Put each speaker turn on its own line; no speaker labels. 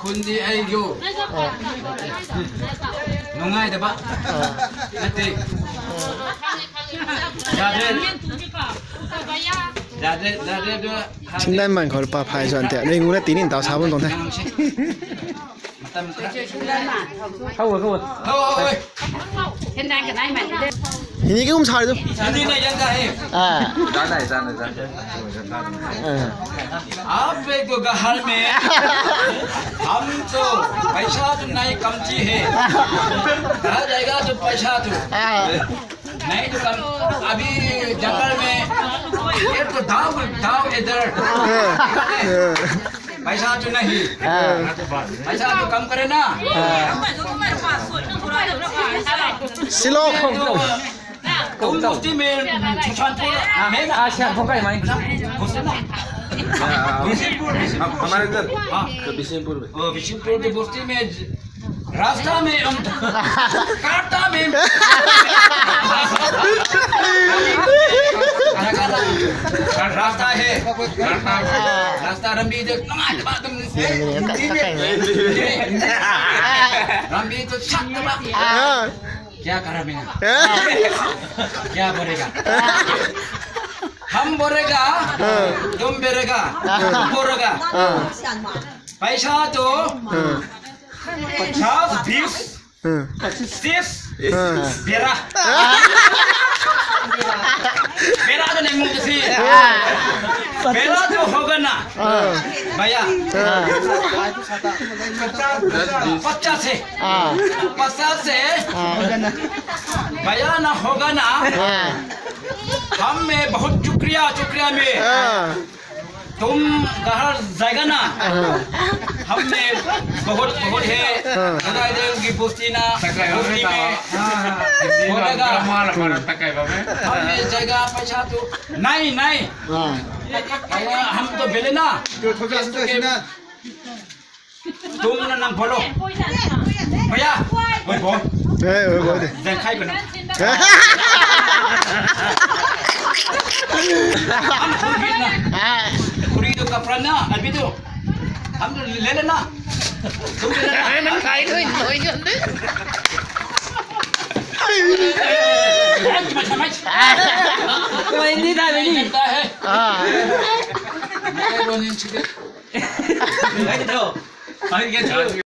Kundi ayo. Nungai dah pak. Nanti. Jadi dua.
Cinta man kalau papai soal dia, ni guna tinin tahu sabun dong teh. Kau. Ini kita cari tu.
Ini ni yang dah. आप एक तो गहर में हम तो पैसा तो नहीं कमती है कहा जाएगा तो पैसा तो नहीं तो कम अभी जंगल में ये तो दाव इधर पैसा तो नहीं पैसा तो कम करे ना
सिलो
मुफ्ती में
हमारे इधर बिशनपुर में
बिशनपुर के बस्ती में रास्ता में काटा में रास्ता है रास्ता रंबी जो रंबी तो क्या करा मैंने क्या बोलेगा हम बोलेगा तुम बोलेगा तुम बोलेगा पैसा तो 50 20 30 बेरा बेरा तो नहीं मुझे सी बेरा तो होगा ना भैया 50 से भैया ना होगा ना हम में बहुत शुक्रिया में तुम घर जाएगा ना हमने बहुत है की बस्ती ना बस्ती में बोलेगा हमने जगह पैसा तो नहीं हम तो बेले ना तुम ना बोलो भैया बोल खाई बना खुरी तो कपड़ा ना अभी तो हम तो ले लेना तुम ले लेना
มันขายด้วยหน่อยกันดิ
तो हिंदी था नहीं है
हाँ